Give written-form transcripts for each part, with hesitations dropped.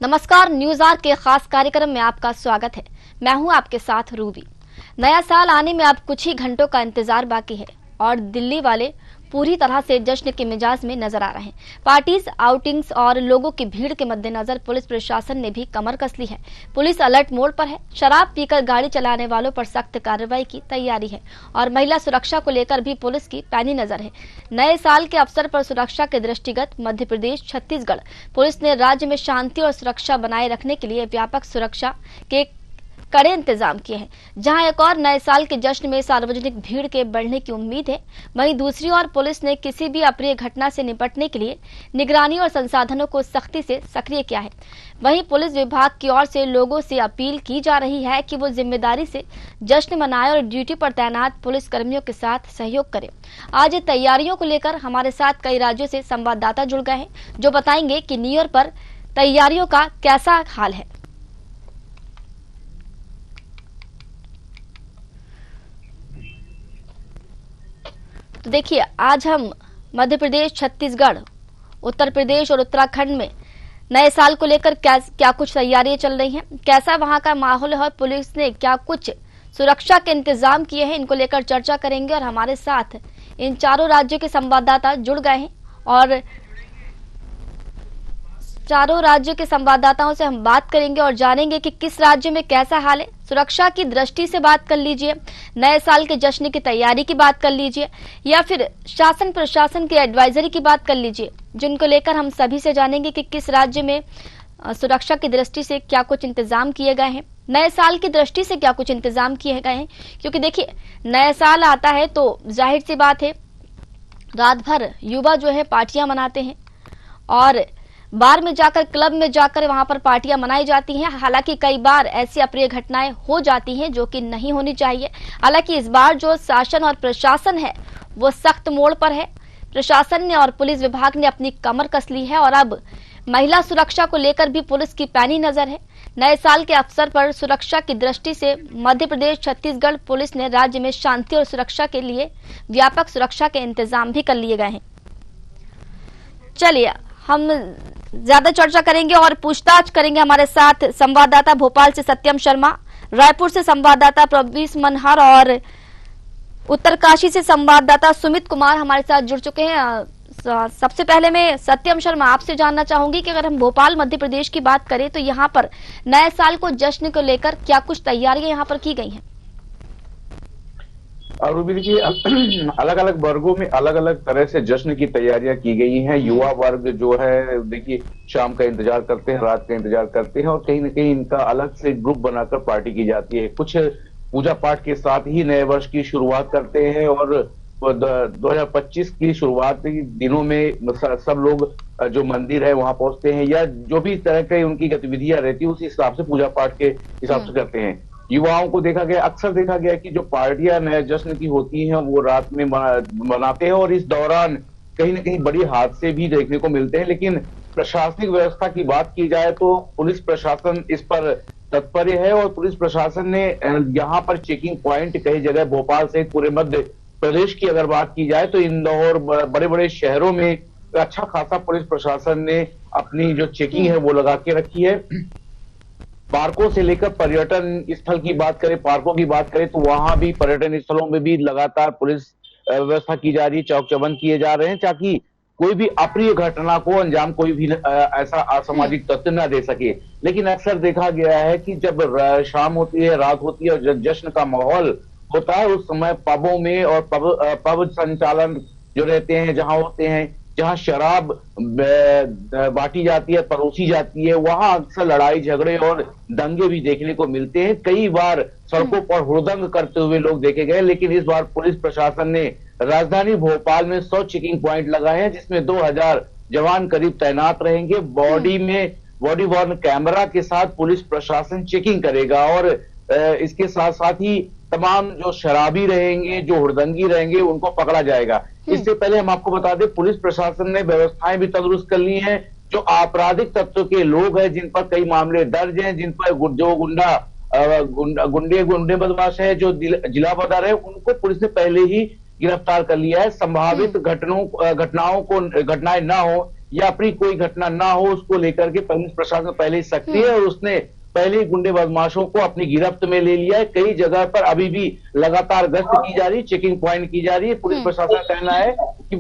नमस्कार, news are के खास कार्यक्रम में आपका स्वागत है। मैं हूं आपके साथ रूबी। नया साल आने में अब कुछ ही घंटों का इंतजार बाकी है और दिल्ली वाले पूरी तरह से जश्न के मिजाज में नजर आ रहे हैं। पार्टीज, आउटिंग्स और लोगों की भीड़ के मद्देनजर पुलिस प्रशासन ने भी कमर कस ली है। पुलिस अलर्ट मोड पर है। शराब पीकर गाड़ी चलाने वालों पर सख्त कार्रवाई की तैयारी है और महिला सुरक्षा को लेकर भी पुलिस की पैनी नजर है। नए साल के अवसर पर सुरक्षा के दृष्टिगत मध्य प्रदेश, छत्तीसगढ़ पुलिस ने राज्य में शांति और सुरक्षा बनाए रखने के लिए व्यापक सुरक्षा के कड़े इंतजाम किए हैं। जहां एक और नए साल के जश्न में सार्वजनिक भीड़ के बढ़ने की उम्मीद है, वहीं दूसरी ओर पुलिस ने किसी भी अप्रिय घटना से निपटने के लिए निगरानी और संसाधनों को सख्ती से सक्रिय किया है। वहीं पुलिस विभाग की ओर से लोगों से अपील की जा रही है कि वो जिम्मेदारी से जश्न मनाएं और ड्यूटी पर तैनात पुलिस कर्मियों के साथ सहयोग करें। आज तैयारियों को लेकर हमारे साथ कई राज्यों से संवाददाता जुड़ गए हैं, जो बताएंगे कि न्यू ईयर पर तैयारियों का कैसा हाल है। तो देखिए, आज हम मध्य प्रदेश, छत्तीसगढ़, उत्तर प्रदेश और उत्तराखंड में नए साल को लेकर क्या कुछ तैयारियां चल रही हैं, कैसा वहां का माहौल है और पुलिस ने क्या कुछ सुरक्षा के इंतजाम किए हैं, इनको लेकर चर्चा करेंगे। और हमारे साथ इन चारों राज्यों के संवाददाता जुड़ गए हैं और चारों राज्यों के संवाददाताओं से हम बात करेंगे और जानेंगे कि किस राज्य में कैसा हाल है। सुरक्षा की दृष्टि से बात कर लीजिए, नए साल के जश्न की तैयारी की बात कर लीजिए, या फिर शासन प्रशासन की एडवाइजरी की बात कर लीजिए, जिनको लेकर हम सभी से जानेंगे कि किस राज्य में सुरक्षा की दृष्टि से क्या कुछ इंतजाम किए गए हैं, नए साल की दृष्टि से क्या कुछ इंतजाम किए गए हैं। क्योंकि देखिए, नया साल आता है तो जाहिर सी बात है, रात भर युवा जो है पार्टियां मनाते हैं और बार में जाकर, क्लब में जाकर वहां पर पार्टियां मनाई जाती हैं। हालांकि कई बार ऐसी अप्रिय घटनाएं हो जाती हैं जो कि नहीं होनी चाहिए। हालांकि इस बार जो शासन और प्रशासन है वो सख्त मोड़ पर है। प्रशासन ने और पुलिस विभाग ने अपनी कमर कस ली है और अब महिला सुरक्षा को लेकर भी पुलिस की पैनी नजर है। नए साल के अवसर पर सुरक्षा की दृष्टि से मध्य प्रदेश, छत्तीसगढ़ पुलिस ने राज्य में शांति और सुरक्षा के लिए व्यापक सुरक्षा के इंतजाम भी कर लिए गए हैं। चलिए, हम ज्यादा चर्चा करेंगे और पूछताछ करेंगे। हमारे साथ संवाददाता भोपाल से सत्यम शर्मा, रायपुर से संवाददाता प्रवीष मनहर और उत्तरकाशी से संवाददाता सुमित कुमार हमारे साथ जुड़ चुके हैं। सबसे पहले मैं सत्यम शर्मा आपसे जानना चाहूंगी कि अगर हम भोपाल, मध्य प्रदेश की बात करें तो यहाँ पर नए साल को जश्न को लेकर क्या कुछ तैयारियां यहाँ पर की गई हैं? रूबी, देखिए, अलग अलग वर्गों में अलग अलग तरह से जश्न की तैयारियां की गई हैं। युवा वर्ग जो है, देखिए, शाम का इंतजार करते हैं, रात का इंतजार करते हैं और कहीं ना कहीं इनका अलग से ग्रुप बनाकर पार्टी की जाती है। कुछ पूजा पाठ के साथ ही नए वर्ष की शुरुआत करते हैं और 2025 की शुरुआत के दिनों में सब लोग जो मंदिर है वहां पहुंचते हैं या जो भी तरह की उनकी गतिविधियां रहती है उस हिसाब से, पूजा पाठ के हिसाब से करते हैं। युवाओं को अक्सर देखा गया कि जो पार्टियां नए जश्न की होती हैं वो रात में मनाते हैं और इस दौरान कहीं ना कहीं बड़ी हादसे भी देखने को मिलते हैं। लेकिन प्रशासनिक व्यवस्था की बात की जाए तो पुलिस प्रशासन इस पर तत्पर है और पुलिस प्रशासन ने यहाँ पर चेकिंग पॉइंट कई जगह, भोपाल सहित पूरे मध्य प्रदेश की अगर बात की जाए तो इंदौर, बड़े बड़े शहरों में अच्छा खासा पुलिस प्रशासन ने अपनी जो चेकिंग है वो लगा के रखी है। पार्कों से लेकर पर्यटन स्थल की बात करें, पार्कों की बात करें तो वहां भी, पर्यटन स्थलों में भी लगातार पुलिस व्यवस्था की जा रही है, चौक चौबंद किए जा रहे हैं ताकि कोई भी अप्रिय घटना को अंजाम कोई भी ऐसा असामाजिक तत्व न दे सके। लेकिन अक्सर देखा गया है कि जब शाम होती है, रात होती है और जब जश्न का माहौल होता है उस समय पबों में और पब संचालन जो रहते हैं, जहां होते हैं, जहां शराब बांटी जाती है, परोसी जाती है, वहां अक्सर लड़ाई झगड़े और दंगे भी देखने को मिलते हैं। कई बार सड़कों पर हुड़दंग करते हुए लोग देखे गए। लेकिन इस बार पुलिस प्रशासन ने राजधानी भोपाल में 100 चेकिंग पॉइंट लगाए हैं, जिसमें 2000 जवान करीब तैनात रहेंगे। बॉडी वॉर्न कैमरा के साथ पुलिस प्रशासन चेकिंग करेगा और इसके साथ साथ ही तमाम जो शराबी रहेंगे, जो हुड़दंगी रहेंगे, उनको पकड़ा जाएगा। इससे पहले हम आपको बता दें, पुलिस प्रशासन ने व्यवस्थाएं भी तंदुरुस्त कर ली हैं। जो आपराधिक तत्व के लोग हैं, जिन पर कई मामले दर्ज हैं, जिन पर जो गुंडे बदमाश है, जो जिला बदर है, उनको पुलिस ने पहले ही गिरफ्तार कर लिया है। संभावित घटनाएं ना हो या अपनी कोई घटना ना हो, उसको लेकर के पुलिस प्रशासन पहले ही सक्रिय है और उसने पहले ही गुंडे बदमाशों को अपनी गिरफ्त में ले लिया है। कई जगह पर अभी भी लगातार गश्त की जा रही है, चेकिंग पॉइंट की जा रही है। पुलिस प्रशासन का कहना है कि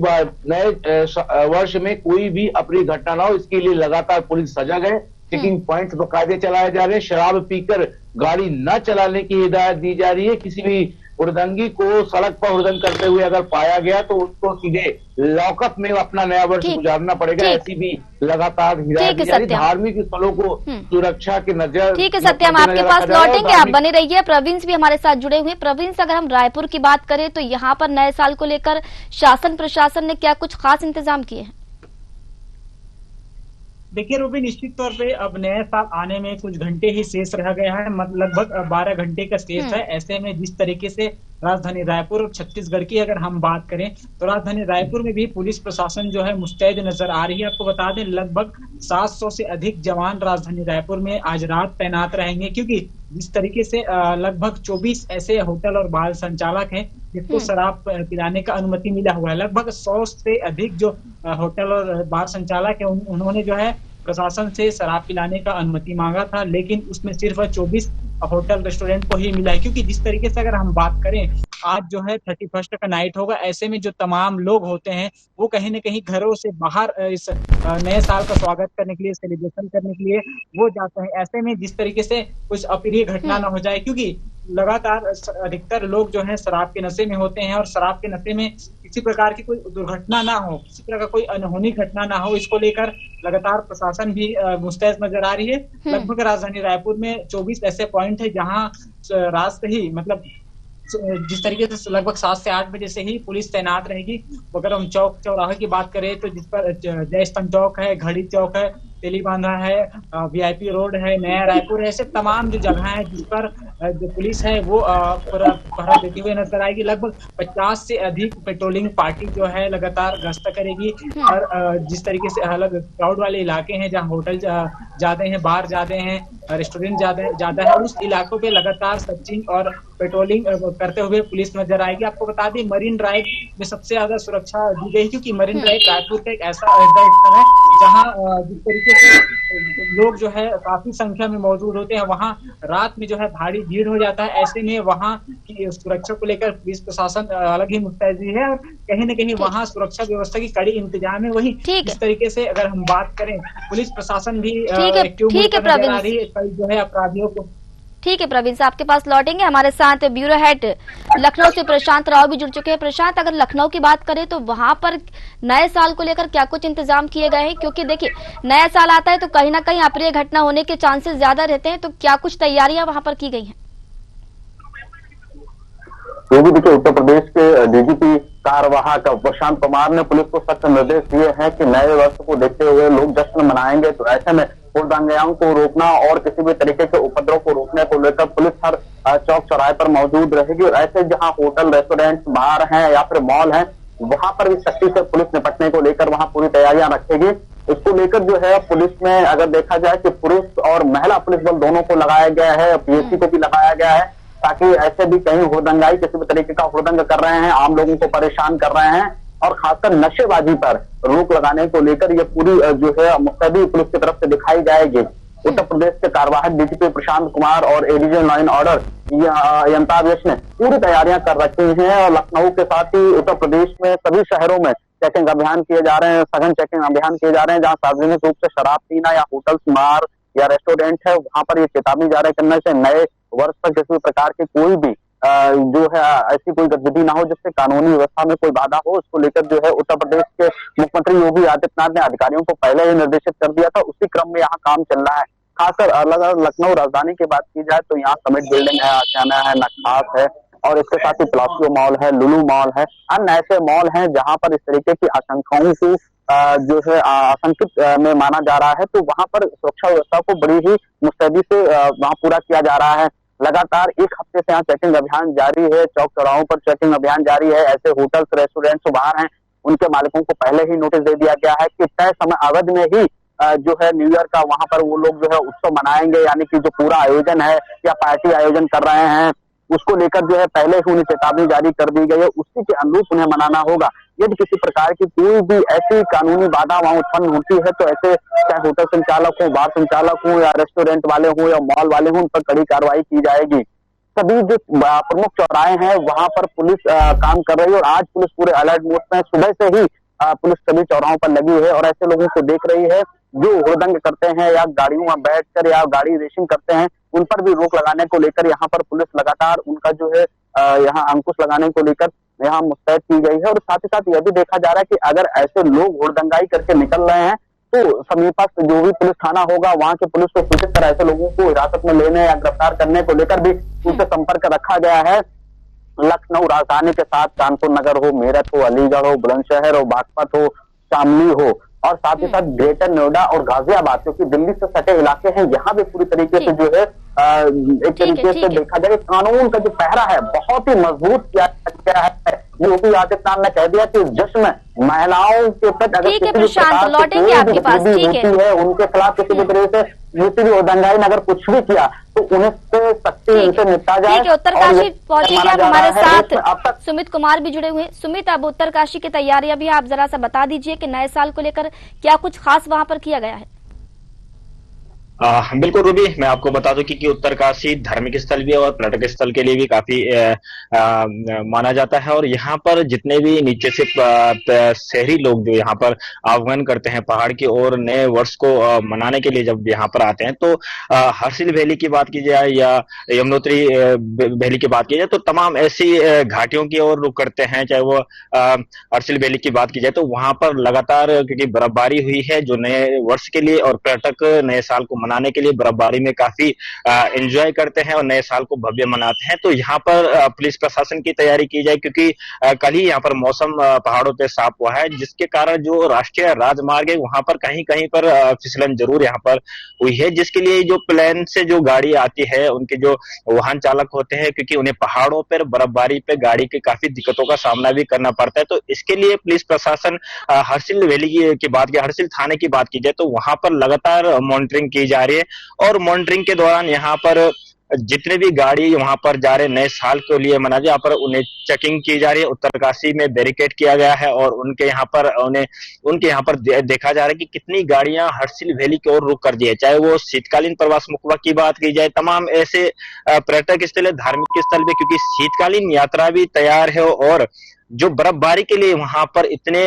नए वर्ष में कोई भी अप्रिय घटना ना हो, इसके लिए लगातार पुलिस सजग है। चेकिंग पॉइंट्स बकायदे चलाए जा रहे हैं। शराब पीकर गाड़ी न चलाने की हिदायत दी जा रही है। किसी भी हुड़दंगी को सड़क पर हुड़दंग करते हुए अगर पाया गया तो उसको सीधे लॉकअप में अपना नया वर्ष गुजारना पड़ेगा। ऐसी भी लगातार हिदायत दी जा रही है। धार्मिक स्थलों को सुरक्षा के नजर ठीक है सत्य, हम आपके पास लौटेंगे, आप बने रहिए। प्रवीण भी हमारे साथ जुड़े हुए हैं। प्रवीण, अगर हम रायपुर की बात करें तो यहाँ पर नए साल को लेकर शासन प्रशासन ने क्या कुछ खास इंतजाम किए हैं? देखिए रूबी, निश्चित तौर पे अब नया साल आने में कुछ घंटे ही शेष रह गया है, लगभग 12 घंटे का शेष है। ऐसे में जिस तरीके से राजधानी रायपुर और छत्तीसगढ़ की अगर हम बात करें तो राजधानी रायपुर में भी पुलिस प्रशासन जो है मुस्तैद नजर आ रही है। आपको बता दें लगभग 700 से अधिक जवान राजधानी रायपुर में आज रात तैनात रहेंगे, क्योंकि जिस तरीके से लगभग 24 ऐसे होटल और बार संचालक हैं जिसको शराब पिलाने का अनुमति मिला हुआ है। लगभग 100 से अधिक जो होटल और बार संचालक है उन्होंने जो है प्रशासन से शराब पिलाने का अनुमति मांगा था, लेकिन उसमें सिर्फ 24 होटल रेस्टोरेंट को ही मिला है। क्योंकि जिस तरीके से अगर हम बात करें, आज जो है 31st का नाइट होगा। ऐसे में जो तमाम लोग होते हैं वो कहीं न कहीं घरों से बाहर इस नए साल का स्वागत करने के लिए, सेलिब्रेशन करने के लिए वो जाते हैं। ऐसे में जिस तरीके से कुछ अप्रिय घटना न हो जाए, क्योंकि लगातार अधिकतर लोग जो है शराब के नशे में होते हैं और शराब के नशे में किसी प्रकार की कोई दुर्घटना ना हो, किसी प्रकार कोई अनहोनी घटना ना हो, इसको लेकर लगातार प्रशासन भी मुस्तैद नजर आ रही है। लगभग राजधानी रायपुर में 24 ऐसे पॉइंट है जहां रात से ही, मतलब जिस तरीके से लगभग 7 से 8 बजे से ही पुलिस तैनात रहेगी। अगर हम चौक चौराहे की बात करें तो जिस पर जय स्तंभ चौक है, घड़ी चौक है, तेलीबांधा है, वीआईपी रोड है, नया रायपुर है, ऐसे तमाम जो जगह है जिस पर जो पुलिस है वो पहरा देती हुई नजर आएगी। लगभग 50 से अधिक पेट्रोलिंग पार्टी जो है लगातार गश्त करेगी। और जिस तरीके से अलग क्राउड वाले इलाके हैं जहाँ होटल ज्यादा हैं, बार ज्यादा हैं, रेस्टोरेंट ज्यादा है, उस इलाकों पे लगातार सर्चिंग और पेट्रोलिंग करते हुए पुलिस नजर आएगी। आपको बता दें मरीन ड्राइव में सबसे ज्यादा सुरक्षा दी गई, क्योंकि मरीन ड्राइव रायपुर का एक ऐसा स्थल है जहाँ जिस तरीके से लोग जो है काफी संख्या में मौजूद होते हैं, वहाँ रात में जो है भारी भीड़ हो जाता है। ऐसे में वहाँ की सुरक्षा को लेकर पुलिस प्रशासन अलग ही मुस्तैदी है और कहीं न कहीं वहाँ सुरक्षा व्यवस्था की कड़ी इंतजाम है। वही इस तरीके से अगर हम बात करें, पुलिस प्रशासन भी एक्टिव नजर आ रही है जो है अपराधियों को। ठीक है प्रवीण साहब, आपके पास लौटेंगे। हमारे साथ ब्यूरो हेड लखनऊ से प्रशांत राव भी जुड़ चुके हैं। प्रशांत, अगर लखनऊ की बात करें तो वहां पर नए साल को लेकर क्या कुछ इंतजाम किए गए हैं? क्योंकि देखिए नया साल आता है तो कहीं ना कहीं अप्रिय घटना होने के चांसेस ज्यादा रहते हैं, तो क्या कुछ तैयारियां वहां पर की गई हैं? देखिए उत्तर प्रदेश के डीजीपी कार्यवाहक प्रशांत कुमार ने पुलिस को सख्त निर्देश दिए हैं कि नए वर्ष को देखते हुए लोग जश्न मनाएंगे, तो ऐसे में हुड़दंगियों को रोकना और किसी भी तरीके के उपद्रव को रोकने को लेकर पुलिस हर चौक चौराहे पर मौजूद रहेगी। और ऐसे जहां होटल, रेस्टोरेंट, बार हैं या फिर मॉल हैं, वहां पर भी सख्ती से पुलिस निपटने को लेकर वहां पूरी तैयारियां रखेगी। इसको लेकर जो है पुलिस में अगर देखा जाए कि पुरुष और महिला पुलिस बल दोनों को लगाया गया है, पीएससी को भी लगाया गया है, ताकि ऐसे भी कहीं हुड़दंगाई किसी भी तरीके का हुड़दंग कर रहे हैं, आम लोगों को परेशान कर रहे हैं और खासकर नशेबाजी पर रोक लगाने को लेकर ये पूरी जो है मुस्तैदी पुलिस की तरफ से दिखाई जाएगी। उत्तर प्रदेश के कार्यवाहक डीजीपी प्रशांत कुमार और ADG law and order Amitabh Yash ने पूरी तैयारियां कर रखी हैं और लखनऊ के साथ ही उत्तर प्रदेश में सभी शहरों में चेकिंग अभियान किए जा रहे हैं, सघन चेकिंग अभियान किए जा रहे हैं। जहां सार्वजनिक रूप से शराब पीना या होटल्स, बार या रेस्टोरेंट है, वहां पर ये चेतावनी जारी करने से नए वर्ष तक किसी भी प्रकार की कोई भी जो है ऐसी कोई गतिविधि ना हो जिससे कानूनी व्यवस्था में कोई बाधा हो। उसको लेकर जो है उत्तर प्रदेश के मुख्यमंत्री योगी आदित्यनाथ ने अधिकारियों को पहले ही निर्देशित कर दिया था। उसी क्रम में यहाँ काम चल रहा है। खासकर अलग लखनऊ राजधानी की बात की जाए तो यहाँ समिट बिल्डिंग है, आशियाना है, नक्खास है और इसके साथ ही प्लासियो मॉल है, लुलु मॉल है, अन्य ऐसे मॉल हैं जहां पर इस तरीके की आशंकाओं को जो है आशंकित में माना जा रहा है, तो वहां पर सुरक्षा व्यवस्था को बड़ी ही मुस्तैदी से वहां पूरा किया जा रहा है। लगातार एक हफ्ते से यहाँ चेकिंग अभियान जारी है, चौक चौराहों पर चेकिंग अभियान जारी है। ऐसे होटल्स, रेस्टोरेंट्स बाहर हैं, उनके मालिकों को पहले ही नोटिस दे दिया गया है कि तय समय अवधि में ही जो है न्यू ईयर का वहां पर वो लोग जो है उत्सव मनाएंगे, यानी कि जो पूरा आयोजन है या पार्टी आयोजन कर रहे हैं उसको लेकर जो है पहले ही उन्हें चेतावनी जारी कर दी गई है, उसी के अनुरूप उन्हें मनाना होगा। यदि किसी प्रकार की कोई भी ऐसी कानूनी बाधा वहां उत्पन्न होती है तो ऐसे चाहे होटल संचालक हो, बार संचालक हो या रेस्टोरेंट वाले हो या मॉल वाले हो, उन पर कड़ी कार्रवाई की जाएगी। सभी जो प्रमुख चौराहे हैं वहां पर पुलिस काम कर रही है और आज पुलिस पूरे अलर्ट मोड में सुबह से ही पुलिस सभी चौराहों पर लगी है और ऐसे लोगों को देख रही है जो हुड़दंग करते हैं या गाड़ियों में बैठकर या गाड़ी रेसिंग करते हैं, उन पर भी रोक लगाने को लेकर यहाँ पर पुलिस लगातार उनका जो है यहाँ अंकुश लगाने को लेकर यहाँ मुस्तैद की गई है। और साथ ही साथ यह भी देखा जा रहा है कि अगर ऐसे लोग हुड़दंगाई करके निकल रहे हैं तो समीपस्थ जो भी पुलिस थाना होगा वहां के पुलिस को सूचित कर ऐसे लोगों को हिरासत में लेने या गिरफ्तार करने को लेकर भी उनसे संपर्क रखा गया है। लखनऊ राजधानी के साथ कानपुर नगर हो, मेरठ हो, अलीगढ़ हो, बुलंदशहर हो, बागपत हो, शामली हो और साथ ही साथ ग्रेटर नोएडा और गाजियाबाद, क्योंकि दिल्ली से सटे इलाके हैं, यहाँ भी पूरी तरीके से जो है एक तरीके से देखा जाए कानून का जो पहरा है बहुत ही मजबूत किया गया है। योगी आदित्यनाथ ने कह दिया कि जिसमें महिलाओं के प्रति अगर किसी भी प्रकार की होती है उनके खिलाफ किसी भी तरह से किसी भी दंगाई ने अगर कुछ भी किया तो उन्हें सख्ती से निपटा जाए। उत्तरकाशी पहुंचेंगे आप हमारे साथ सुमित कुमार भी जुड़े हुए हैं। सुमित, अब उत्तरकाशी की तैयारियां भी आप जरा सा बता दीजिए कि नए साल को लेकर क्या कुछ खास वहां पर किया गया है? बिल्कुल रूबी, मैं आपको बता दूं कि उत्तरकाशी धार्मिक स्थल भी है और पर्यटक स्थल के लिए भी काफी माना जाता है और यहाँ पर जितने भी नीचे से शहरी लोग जो यहाँ पर आगमन करते हैं पहाड़ की ओर नए वर्ष को मनाने के लिए जब यहाँ पर आते हैं तो हर्सिल वैली की बात की जाए या यमुनोत्री वैली की बात की जाए तो तमाम ऐसी घाटियों की ओर रुख करते हैं। चाहे वो हर्सिल वैली की बात की जाए तो वहां पर लगातार क्योंकि बर्फबारी हुई है जो नए वर्ष के लिए और पर्यटक नए साल को मनाने के लिए बर्फबारी में काफी एंजॉय करते हैं और नए साल को भव्य मनाते हैं। तो यहाँ पर पुलिस प्रशासन की तैयारी की जाए क्योंकि कल ही यहाँ पर मौसम पहाड़ों पे साफ हुआ है जिसके कारण जो राष्ट्रीय राजमार्ग है वहां पर कहीं कहीं पर फिसलन जरूर यहाँ पर हुई है, जिसके लिए जो प्लेन से जो गाड़ी आती है उनके जो वाहन चालक होते हैं क्योंकि उन्हें पहाड़ों पर बर्फबारी पे गाड़ी के काफी दिक्कतों का सामना भी करना पड़ता है। तो इसके लिए पुलिस प्रशासन हर्सिल वैली की बात की हर्सिल थाने की बात की जाए तो वहां पर लगातार मॉनिटरिंग की जा रही है और मॉनिटरिंग के दौरान यहाँ पर जितने भी गाड़ी वहां पर जा रहे नए साल के लिए मना यहाँ पर उन्हें चेकिंग की जा रही है। उत्तरकाशी में बैरिकेड किया गया है और उनके यहाँ पर देखा जा रहा है कि कितनी गाड़ियां हर्सिल वैली की ओर रुख कर दी है। चाहे वो शीतकालीन प्रवास मुखबा की बात की जाए, तमाम ऐसे पर्यटक स्थल है, धार्मिक स्थल भी, क्योंकि शीतकालीन यात्रा भी तैयार है और जो बर्फबारी के लिए वहां पर इतने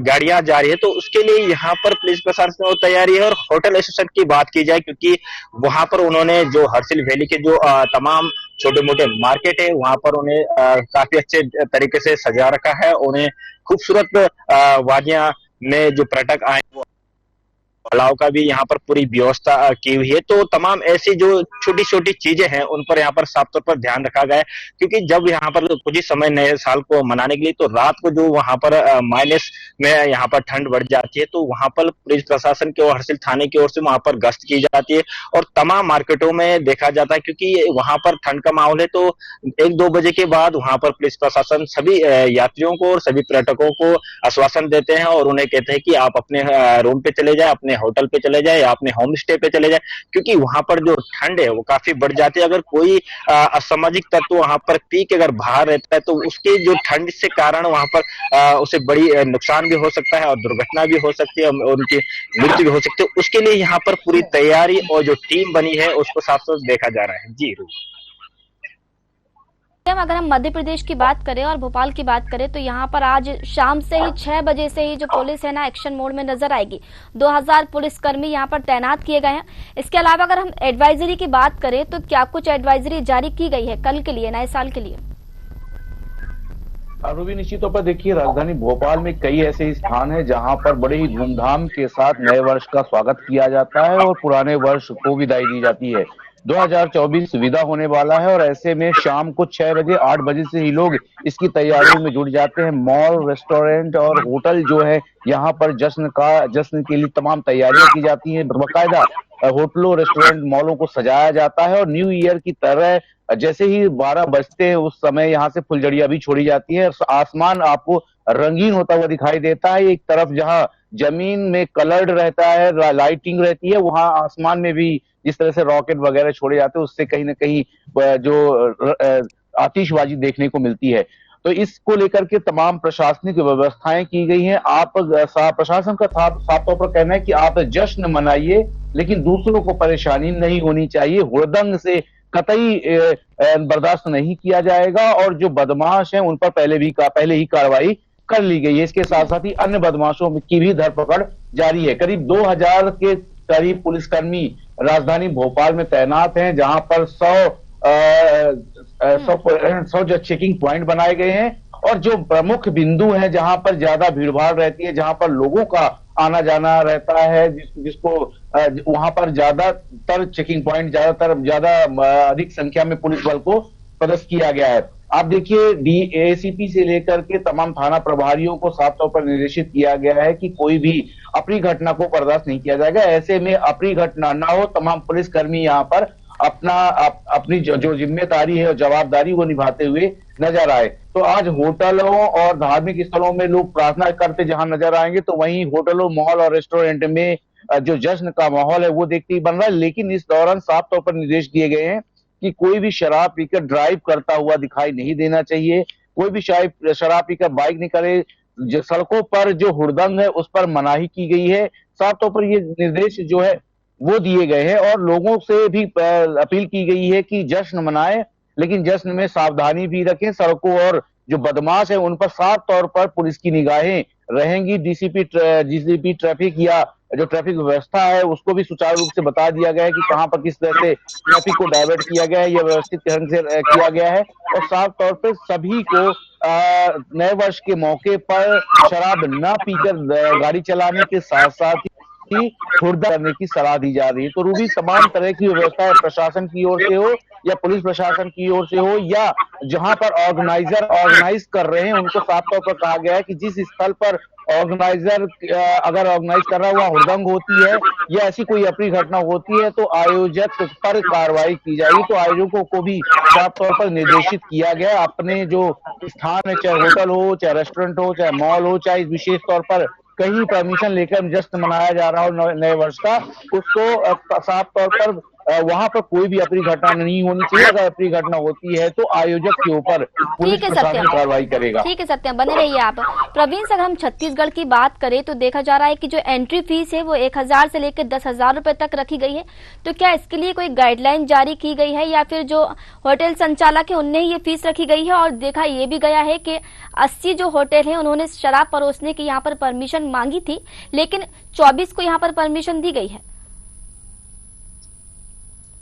गाड़ियां जा रही है तो उसके लिए यहाँ पर पुलिस प्रशासन की तैयारी है। और होटल एसोसिएशन की बात की जाए क्योंकि वहां पर उन्होंने जो हर्सिल वैली के जो तमाम छोटे मोटे मार्केट है वहां पर उन्हें काफी अच्छे तरीके से सजा रखा है। उन्हें खूबसूरत वादियां में जो पर्यटक आए अलाव का भी यहाँ पर पूरी व्यवस्था की हुई है। तो तमाम ऐसी जो छोटी छोटी चीजें हैं उन पर यहाँ पर साफ तौर पर ध्यान रखा गया है क्योंकि जब यहाँ पर कुछ ही समय नए साल को मनाने के लिए तो रात को जो वहां पर माइनस में यहाँ पर ठंड बढ़ जाती है तो वहां पर पुलिस प्रशासन की ओर हर्सिल थाने की ओर से वहां पर गश्त की जाती है और तमाम मार्केटों में देखा जाता है क्योंकि वहां पर ठंड का माहौल है तो 1-2 बजे के बाद वहां पर पुलिस प्रशासन सभी यात्रियों को और सभी पर्यटकों को आश्वासन देते हैं और उन्हें कहते हैं कि आप अपने रूम पे चले जाए, अपने होटल पे चले जाए या अपने होम स्टे पे चले जाए क्योंकि वहां पर जो ठंड है वो काफी बढ़ जाती है। अगर कोई असामाजिक तत्व वहां पर पी के अगर बाहर रहता है तो उसके जो ठंड से कारण वहां पर उसे बड़ी नुकसान भी हो सकता है और दुर्घटना भी हो सकती है और उनकी मृत्यु भी हो सकती है। उसके लिए यहाँ पर पूरी तैयारी और जो टीम बनी है उसको साफ साफ देखा जा रहा है। जी अगर हम मध्य प्रदेश की बात करें और भोपाल की बात करें तो यहाँ पर आज शाम से ही 6 बजे से ही जो पुलिस है ना एक्शन मोड में नजर आएगी। 2000 पुलिसकर्मी यहाँ पर तैनात किए गए हैं। इसके अलावा अगर हम एडवाइजरी की बात करें तो क्या कुछ एडवाइजरी जारी की गई है कल के लिए, नए साल के लिए? रूबी, निश्चित तौर पर देखिए राजधानी भोपाल में कई ऐसे स्थान हैं जहां पर बड़े ही धूमधाम के साथ नए वर्ष का स्वागत किया जाता है और पुराने वर्ष को विदाई दी जाती है। 2024 विदा होने वाला है और ऐसे में शाम को 6 बजे 8 बजे से ही लोग इसकी तैयारियों में जुट जाते हैं। मॉल, रेस्टोरेंट और होटल जो है यहाँ पर जश्न के लिए तमाम तैयारियां की जाती हैं। बाकायदा होटलों, रेस्टोरेंट, मॉलों को सजाया जाता है और न्यू ईयर की तरह जैसे ही 12 बजते हैं उस समय यहाँ से फुलझड़ियां भी छोड़ी जाती है। आसमान आपको रंगीन होता हुआ दिखाई देता है। एक तरफ जहाँ जमीन में कलर्ड रहता है, लाइटिंग रहती है, वहां आसमान में भी जिस तरह से रॉकेट वगैरह छोड़े जाते हैं उससे कहीं ना कहीं जो आतिशबाजी देखने को मिलती है। तो इसको लेकर के तमाम प्रशासनिक व्यवस्थाएं की गई हैं। आप प्रशासन का साफ तौर पर कहना है कि आप जश्न मनाइए, लेकिन दूसरों को परेशानी नहीं होनी चाहिए। हुड़दंग से कतई बर्दाश्त नहीं किया जाएगा और जो बदमाश हैं उन पर पहले ही कार्रवाई कर ली गई है। इसके साथ साथ ही अन्य बदमाशों की भी धरपकड़ जारी है। करीब 2000 के करीब पुलिसकर्मी राजधानी भोपाल में तैनात हैं, जहां पर 100 जो चेकिंग पॉइंट बनाए गए हैं और जो प्रमुख बिंदु हैं जहां पर ज्यादा भीड़भाड़ रहती है, जहां पर लोगों का आना जाना रहता है, जिसको वहां पर ज्यादातर चेकिंग पॉइंट ज्यादा अधिक संख्या में पुलिस बल को पदस्थ किया गया है। आप देखिए डीएसीपी से लेकर के तमाम थाना प्रभारियों को साफ तौर पर निर्देशित किया गया है कि कोई भी अप्रिय घटना को बर्दाश्त नहीं किया जाएगा। ऐसे में अप्रिय घटना ना हो, तमाम पुलिसकर्मी यहाँ पर अपनी जो जिम्मेदारी है और जवाबदारी वो निभाते हुए नजर आए। तो आज होटलों और धार्मिक स्थलों में लोग प्रार्थना करते जहां नजर आएंगे, तो वहीं होटलों, मॉल और रेस्टोरेंट में जो जश्न का माहौल है वो देखते ही बन रहा है। लेकिन इस दौरान साफ तौर पर निर्देश दिए गए हैं कि कोई भी शराब पीकर ड्राइव करता हुआ दिखाई नहीं देना चाहिए, कोई भी शराब पीकर बाइक नहीं करे। सड़कों पर जो हुड़दंग है उस पर मनाही की गई है। साफ तौर पर ये निर्देश जो है वो दिए गए हैं और लोगों से भी अपील की गई है कि जश्न मनाएं, लेकिन जश्न में सावधानी भी रखें। सड़कों और जो बदमाश है उन पर साफ तौर पर पुलिस की निगाहें रहेंगी। जीसीपी ट्रैफिक या जो ट्रैफिक व्यवस्था है उसको भी सुचारू रूप से बता दिया गया है कि कहां पर किस तरह से ट्रैफिक को डाइवर्ट किया गया है, यह व्यवस्थित ढंग से किया गया है। और साफ तौर पर सभी को नए वर्ष के मौके पर शराब न पीकर गाड़ी चलाने के साथ साथ ही हुड़दंग करने की सलाह दी जा रही है। तो रूबी तमाम तरह की व्यवस्था प्रशासन की ओर से हो या पुलिस प्रशासन की ओर से हो या जहां पर ऑर्गेनाइज कर रहे हैं, उनको साफ तौर पर कहा गया है कि जिस स्थल पर ऑर्गेनाइजर अगर ऑर्गेनाइज कर रहा हुआ हुड़दंग होती है या ऐसी कोई अप्रिय घटना होती है तो आयोजक पर कार्रवाई की जाएगी। तो आयोजकों को भी साफ तौर पर निर्देशित किया गया अपने जो स्थान है, चाहे होटल हो, चाहे रेस्टोरेंट हो, चाहे मॉल हो, चाहे विशेष तौर पर कहीं परमिशन लेकर जश्न मनाया जा रहा हो नए वर्ष का, उसको साफ तौर पर वहां पर कोई भी अप्रिय घटना नहीं होनी चाहिए। अगर अप्रिय घटना होती है तो आयोजक के ऊपर पुलिस प्रशासन कार्रवाई करेगा। ठीक है सत्यम, बने रहिए आप। प्रवीण, अगर हम छत्तीसगढ़ की बात करें तो देखा जा रहा है कि जो एंट्री फीस है वो 1000 से लेकर 10,000 रुपए तक रखी गई है। तो क्या इसके लिए कोई गाइडलाइन जारी की गई है या फिर जो होटल संचालक है उनने ही ये फीस रखी गई है? और देखा ये भी गया है कि 80 जो होटल है उन्होंने शराब परोसने की यहाँ पर परमिशन मांगी थी, लेकिन 24 को यहाँ पर परमिशन दी गई है।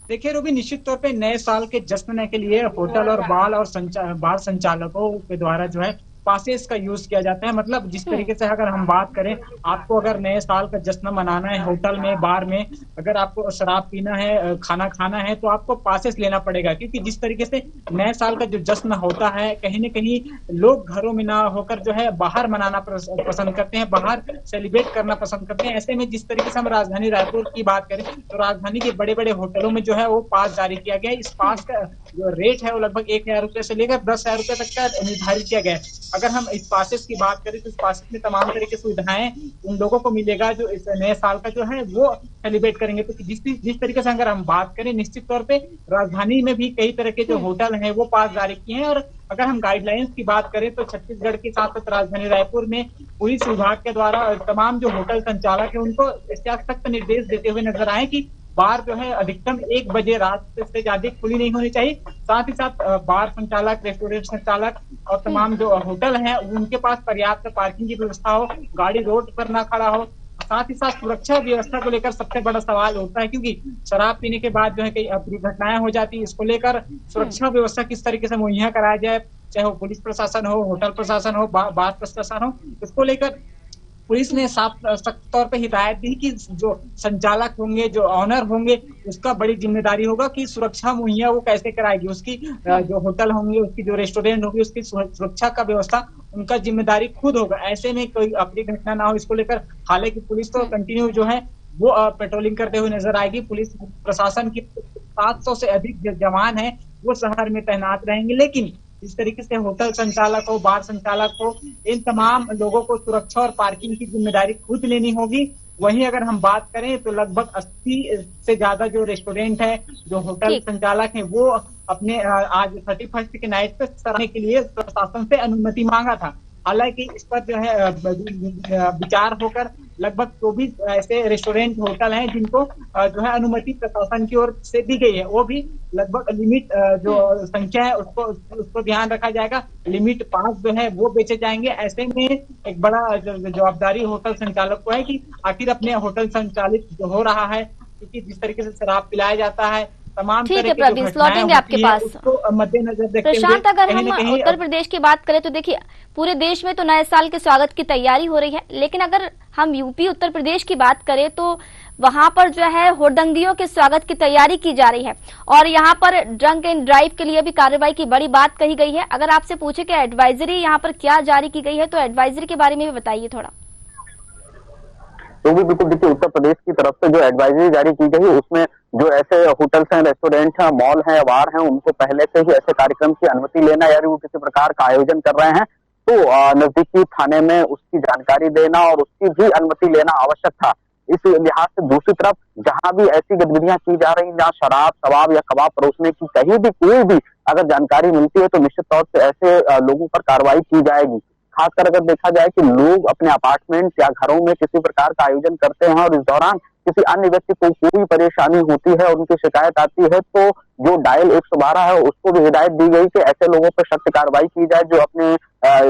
देखिए रूबी, निश्चित तौर पे नए साल के जश्न के लिए होटल और बार संचालकों के द्वारा जो है पासेस का यूज किया जाता है। मतलब जिस तरीके से अगर हम बात करें, आपको अगर नए साल का जश्न मनाना है होटल में, बार में, अगर आपको शराब पीना है, खाना खाना है, तो आपको पासेस लेना पड़ेगा। क्योंकि जिस तरीके से नए साल का जो जश्न होता है, कहीं न कहीं लोग घरों में ना होकर जो है बाहर मनाना पसंद करते हैं, बाहर सेलिब्रेट करना पसंद करते हैं। ऐसे में जिस तरीके से हम राजधानी रायपुर की बात करें तो राजधानी के बड़े बड़े होटलों में जो है वो पास जारी किया गया है। इस पास का जो रेट है वो लगभग 1000 रुपए से लेकर 10,000 रुपए तक का निर्धारित किया गया है। अगर हम इस पासेस की बात करें तो इस पासेस में तमाम तरह की सुविधाएं उन लोगों को मिलेगा जो इस नए साल का जो है वो सेलिब्रेट करेंगे। तो जिस तरीके से अगर हम बात करें, निश्चित तौर पे राजधानी में भी कई तरह के जो होटल हैं वो पास जारी किए हैं। और अगर हम गाइडलाइंस की बात करें तो छत्तीसगढ़ के साथ साथ राजधानी रायपुर में पुलिस विभाग के द्वारा तमाम जो होटल संचालक है उनको सख्त निर्देश देते हुए नजर आए कि बार जो है अधिकतम 1 बजे रात से ज्यादा खुली नहीं होनी चाहिए। साथ ही साथ बार संचालक, रेस्टोरेंट संचालक और तमाम जो होटल हैं उनके पास पर्याप्त पार्किंग की व्यवस्था हो, गाड़ी रोड पर ना खड़ा हो। साथ ही साथ सुरक्षा व्यवस्था को लेकर सबसे बड़ा सवाल होता है, क्योंकि शराब पीने के बाद जो है कई दुर्घटनाएं हो जाती है। इसको लेकर सुरक्षा व्यवस्था किस तरीके से मुहैया कराया जाए, चाहे वो पुलिस प्रशासन हो, होटल प्रशासन हो, बार प्रशासन हो, इसको लेकर पुलिस ने सख्त तौर पे हिदायत दी कि जो संचालक होंगे, जो ऑनर होंगे, उसका बड़ी जिम्मेदारी होगा कि सुरक्षा मुहैया वो कैसे कराएगी। उसकी जो होटल होंगे, उसकी जो रेस्टोरेंट होगी, उसकी सुरक्षा का व्यवस्था उनका जिम्मेदारी खुद होगा। ऐसे में कोई अप्रिय घटना ना हो, इसको लेकर हालांकि पुलिस तो कंटिन्यू जो है वो पेट्रोलिंग करते हुए नजर आएगी। पुलिस प्रशासन की 700 से अधिक जो जवान है वो शहर में तैनात रहेंगे। लेकिन इस तरीके से होटल संचालक हो, बार संचालक हो, इन तमाम लोगों को सुरक्षा और पार्किंग की जिम्मेदारी खुद लेनी होगी। वहीं अगर हम बात करें तो लगभग 80 से ज्यादा जो रेस्टोरेंट है, जो होटल संचालक हैं, वो अपने आज 31st के नाइट पे सराहने के लिए प्रशासन से अनुमति मांगा था। हालांकि इस पर जो है विचार होकर लगभग 24 ऐसे रेस्टोरेंट होटल हैं जिनको जो है अनुमति प्रशासन की ओर से दी गई है। वो भी लगभग लिमिट जो संख्या है उसको ध्यान रखा जाएगा। लिमिट 5 जो है वो बेचे जाएंगे। ऐसे में एक बड़ा जवाबदारी होटल संचालक को है कि आखिर अपने होटल संचालित जो हो रहा है, क्योंकि जिस तरीके से शराब पिलाया जाता है, तमाम ठीक है प्रवीण, लौटेंगे आपके पास। मद्देनजर देखते हुए प्रशांत, अगर हम उत्तर प्रदेश की बात करें तो देखिए पूरे देश में तो नए साल के स्वागत की तैयारी हो रही है, लेकिन अगर हम यूपी उत्तर प्रदेश की बात करें तो वहां पर जो है होर्डिंगियों के स्वागत की तैयारी की जा रही है और यहाँ पर ड्रंक एंड ड्राइव के लिए भी कार्रवाई की बड़ी बात कही गई है। अगर आपसे पूछे कि एडवाइजरी यहाँ पर क्या जारी की गई है तो एडवाइजरी के बारे में भी बताइए थोड़ा। तो भी बिल्कुल देखिए, उत्तर प्रदेश की तरफ से जो एडवाइजरी जारी की गई है उसमें जो ऐसे होटल्स हैं, रेस्टोरेंट हैं, मॉल हैं, बार हैं, उनको पहले से ही ऐसे कार्यक्रम की अनुमति लेना या वो किसी प्रकार का आयोजन कर रहे हैं तो नजदीकी थाने में उसकी जानकारी देना और उसकी भी अनुमति लेना आवश्यक था। इस लिहाज से दूसरी तरफ जहां भी ऐसी गतिविधियां की जा रही, जहां शराब, शबाब या कबाब परोसने की कहीं भी कोई भी अगर जानकारी मिलती है तो निश्चित तौर से ऐसे लोगों पर कार्रवाई की जाएगी। खासकर अगर देखा जाए कि लोग अपने अपार्टमेंट या घरों में किसी प्रकार का आयोजन करते हैं और इस दौरान किसी अन्य व्यक्ति को कोई परेशानी होती है और उनकी शिकायत आती है तो जो डायल 112 है उसको भी हिदायत दी गई कि ऐसे लोगों पर सख्त कार्रवाई की जाए जो अपने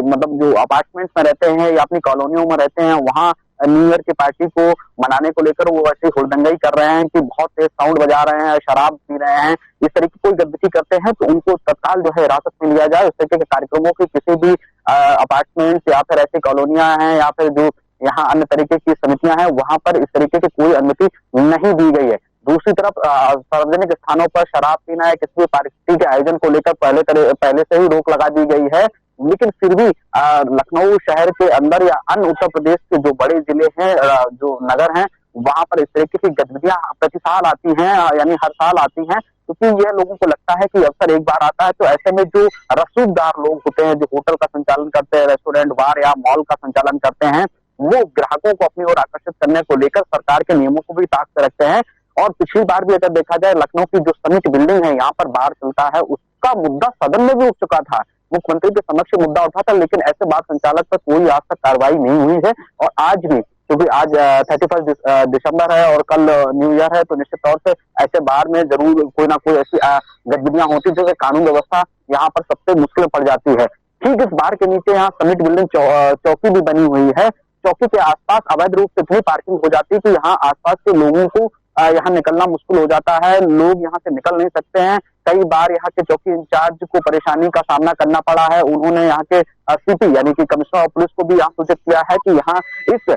मतलब जो अपार्टमेंट्स में रहते हैं या अपनी कॉलोनियों में रहते हैं, वहां न्यू ईयर की पार्टी को मनाने को लेकर वो ऐसी हुड़दंगई कर रहे हैं कि बहुत तेज साउंड बजा रहे हैं, शराब पी रहे हैं, इस तरह की कोई गतिविधि करते हैं तो उनको तत्काल जो है हिरासत में लिया जाए। इस तरीके के कार्यक्रमों की किसी भी अपार्टमेंट या फिर ऐसी कॉलोनियां हैं या फिर जो यहाँ अन्य तरीके की समितियां हैं वहां पर इस तरीके की कोई अनुमति नहीं दी गई है। दूसरी तरफ सार्वजनिक स्थानों पर शराब पीना या किसी भी पार्टी के आयोजन को लेकर पहले से ही रोक लगा दी गई है, लेकिन फिर भी लखनऊ शहर के अंदर या अन्य उत्तर प्रदेश के जो बड़े जिले हैं, जो नगर हैं, वहां पर इस तरीके की गतिविधियां प्रति साल आती हैं, यानी हर साल आती हैं, क्योंकि यह लोगों को लगता है कि अवसर एक बार आता है। तो ऐसे में जो रसूखदार लोग होते हैं, जो होटल का संचालन करते हैं, रेस्टोरेंट, बार या मॉल का संचालन करते हैं, वो ग्राहकों को अपनी ओर आकर्षित करने को लेकर सरकार के नियमों को भी ताक पे रखते हैं। और पिछली बार भी अगर देखा जाए, लखनऊ की जो समिट बिल्डिंग है, यहाँ पर बार चलता है, उसका मुद्दा सदन में भी उठ चुका था, मुख्यमंत्री के समक्ष मुद्दा उठा था, लेकिन ऐसे बार संचालक पर कोई आज तक कार्रवाई नहीं हुई है। और आज भी क्योंकि आज 31 दिसंबर है और कल न्यू ईयर है, तो निश्चित तौर से ऐसे बार में जरूर कोई ना कोई ऐसी गतिविधियां होती है जो कानून व्यवस्था यहाँ पर सबसे मुश्किल पड़ जाती है। ठीक इस बार के नीचे यहाँ समिट बिल्डिंग चौकी भी बनी हुई है। चौकी के आसपास अवैध रूप से इतनी पार्किंग हो जाती है कि यहाँ आसपास के लोगों को यहाँ निकलना मुश्किल हो जाता है, लोग यहाँ से निकल नहीं सकते हैं। कई बार यहाँ के चौकी इंचार्ज को परेशानी का सामना करना पड़ा है। उन्होंने यहाँ के सीपी यानी कि कमिश्नर ऑफ पुलिस को भी यहाँ सूचित किया है कि यहाँ इस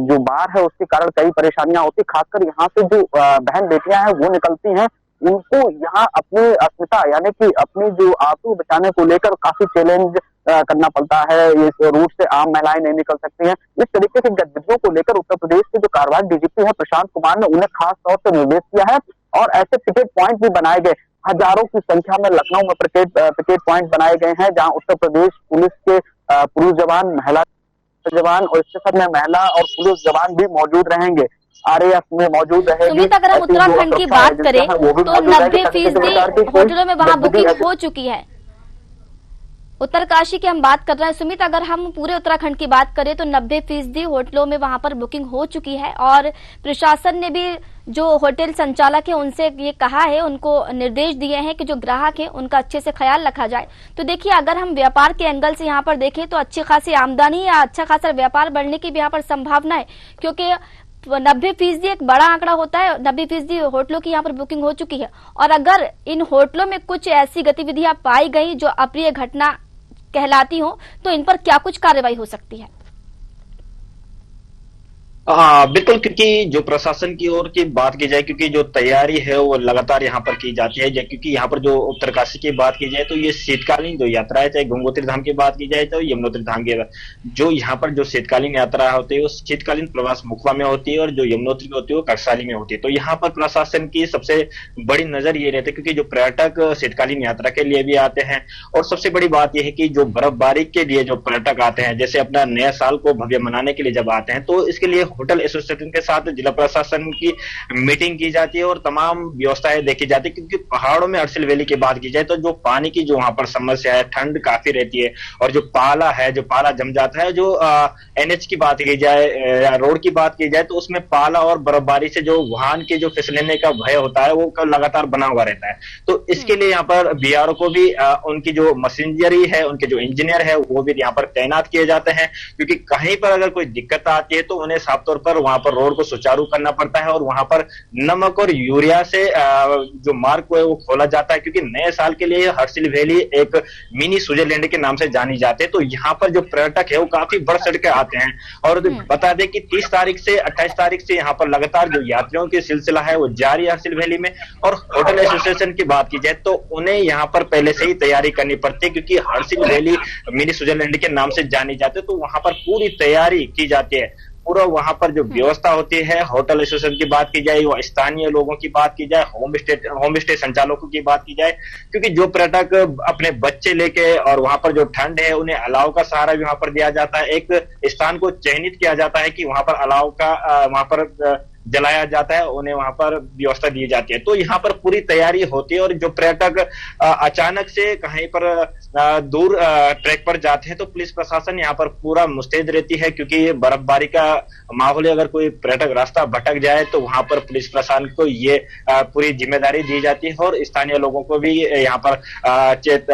जो बार है उसके कारण कई परेशानियां होती, खासकर यहाँ से जो बहन बेटियां हैं वो निकलती हैं, उनको यहाँ अपनी अस्मिता यानी कि अपनी जो आबरू बचाने को लेकर काफी चैलेंज करना पड़ता है। इस रूट से आम महिलाएं नहीं निकल सकती हैं। इस तरीके की गतिविधियों को लेकर उत्तर प्रदेश के जो कार्रवाई डीजीपी है प्रशांत कुमार ने उन्हें खास तौर से निर्देश किया है और ऐसे पिकेट पॉइंट भी बनाए गए। हजारों की संख्या में लखनऊ में पिकेट पॉइंट बनाए गए हैं, जहां उत्तर प्रदेश पुलिस के पुरुष जवान, महिला जवान और इसके साथ में महिला और पुलिस जवान भी मौजूद रहेंगे। आरएएफ में मौजूद रहेगी। सुमित, अगर हम उत्तराखंड की बात करें तो 90% होटलों में वहां बुकिंग हो चुकी है। उत्तरकाशी की हम बात कर रहे हैं सुमित, अगर हम पूरे उत्तराखंड की बात करें तो 90% होटलों में वहां पर बुकिंग हो चुकी है और प्रशासन ने भी जो होटल संचालक है उनसे ये कहा है, उनको निर्देश दिए हैं कि जो ग्राहक है उनका अच्छे से ख्याल रखा जाए। तो देखिए, अगर हम व्यापार के एंगल से यहाँ पर देखें तो अच्छी खासी आमदनी या अच्छा खासा व्यापार बढ़ने की भी यहाँ पर संभावना है, क्योंकि 90% एक बड़ा आंकड़ा होता है। 90% होटलों की यहाँ पर बुकिंग हो चुकी है और अगर इन होटलों में कुछ ऐसी गतिविधियां पाई गई जो अप्रिय घटना कहलाती हो तो इन पर क्या कुछ कार्रवाई हो सकती है? बिल्कुल, क्योंकि जो प्रशासन की ओर की बात की जाए, क्योंकि जो तैयारी है वो लगातार यहाँ पर की जाती है, क्योंकि यहाँ पर जो उत्तरकाशी की बात की जाए तो ये शीतकालीन जो यात्रा है, चाहे गंगोत्री धाम की बात की जाए तो यमुनोत्री धाम की, जो यहाँ पर जो शीतकालीन यात्रा होती है वो शीतकालीन प्रवास मुखवा में होती है और जो यमुनोत्री होती है वो कटसाली में होती है। तो यहाँ पर प्रशासन की सबसे बड़ी नजर ये रहती है, क्योंकि जो पर्यटक शीतकालीन यात्रा के लिए भी आते हैं और सबसे बड़ी बात यह है कि जो बर्फबारी के लिए जो पर्यटक आते हैं, जैसे अपना नया साल को भव्य मनाने के लिए जब आते हैं, तो इसके लिए होटल एसोसिएशन के साथ जिला प्रशासन की मीटिंग की जाती है और तमाम व्यवस्थाएं देखी जाती है, क्योंकि पहाड़ों में अर्सिल वैली की बात की जाए तो जो पानी की जो वहां पर समस्या है, ठंड काफी रहती है और जो पाला जम जाता है, जो एनएच की बात की जाए या रोड की बात की जाए तो उसमें पाला और बर्फबारी से जो वाहन के जो फिसलने का भय होता है वो लगातार बना हुआ रहता है। तो इसके लिए यहाँ पर बीआरओ को भी उनकी जो मशीनरी है, उनके जो इंजीनियर है वो भी यहाँ पर तैनात किए जाते हैं, क्योंकि कहीं पर अगर कोई दिक्कत आती है तो उन्हें साफ तौर पर वहां पर रोड को सुचारू करना पड़ता है और वहां पर नमक और यूरिया से जो मार्ग को है वो खोला जाता है, क्योंकि नए साल के लिए हर्सिल वैली एक मिनी स्विट्जरलैंड के नाम से जानी जाती है। तो यहाँ पर जो पर्यटक है वो काफी बढ़ चढ़ के आते हैं और बता दें कि 30 तारीख से 28 तारीख से यहाँ पर लगातार जो यात्रियों की सिलसिला है वो जारी है हर्सिल वैली में। और होटल एसोसिएशन की बात की जाए तो उन्हें यहाँ पर पहले से ही तैयारी करनी पड़ती है, क्योंकि हर्सिल वैली मिनी स्विट्जरलैंड के नाम से जानी जाती है, तो वहां पर पूरी तैयारी की जाती है। पूरा वहां पर जो व्यवस्था होती है, होटल एसोसिएशन की बात की जाए या स्थानीय लोगों की बात की जाए, होम स्टे संचालकों की बात की जाए, क्योंकि जो पर्यटक अपने बच्चे लेके और वहां पर जो ठंड है उन्हें अलाव का सहारा भी वहां पर दिया जाता है। एक स्थान को चयनित किया जाता है कि वहां पर अलाव का वहां पर जलाया जाता है, उन्हें वहां पर व्यवस्था दी जाती है। तो यहाँ पर पूरी तैयारी होती है और जो पर्यटक अचानक से कहीं पर दूर ट्रैक पर जाते हैं तो पुलिस प्रशासन यहाँ पर पूरा मुस्तैद रहती है, क्योंकि बर्फबारी का माहौल है। अगर कोई पर्यटक रास्ता भटक जाए तो वहां पर पुलिस प्रशासन को ये पूरी जिम्मेदारी दी जाती है और स्थानीय लोगों को भी यहाँ पर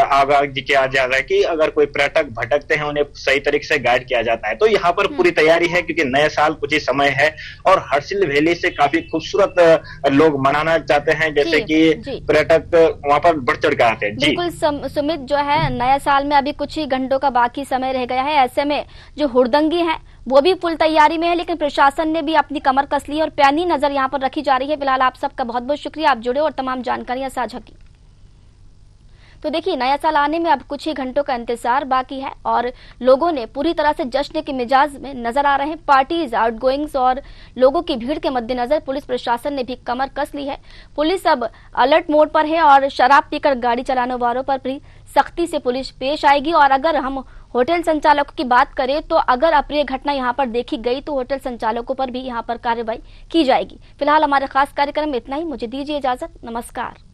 आगाह किया जाता है कि अगर कोई पर्यटक भटकते हैं उन्हें सही तरीके से गाइड किया जाता है। तो यहाँ पर पूरी तैयारी है, क्योंकि नए साल कुछ ही समय है और हर्सिल वैली से काफी खूबसूरत लोग मनाना चाहते हैं, जैसे कि पर्यटक वहां पर बढ़ चढ़ कर आते हैं। बिल्कुल सुमित, जो है नया साल में अभी कुछ ही घंटों का बाकी समय रह गया है, ऐसे में जो हुड़दंगी है वो भी फुल तैयारी में है, लेकिन प्रशासन ने भी अपनी कमर कस ली और पैनी नजर यहाँ पर रखी जा रही है। फिलहाल आप सबका बहुत बहुत शुक्रिया, आप जुड़े और तमाम जानकारियां साझा की। तो देखिए, नया साल आने में अब कुछ ही घंटों का इंतजार बाकी है और लोगों ने पूरी तरह से जश्न के मिजाज में नजर आ रहे हैं। पार्टीज, आउटगोइंग्स और लोगों की भीड़ के मद्देनजर पुलिस प्रशासन ने भी कमर कस ली है। पुलिस अब अलर्ट मोड पर है और शराब पीकर गाड़ी चलाने वालों पर भी सख्ती से पुलिस पेश आएगी। और अगर हम होटल संचालकों की बात करें तो अगर अप्रिय घटना यहाँ पर देखी गई तो होटल संचालकों पर भी यहाँ पर कार्रवाई की जाएगी। फिलहाल हमारे खास कार्यक्रम में इतना ही। मुझे दीजिए इजाजत। नमस्कार।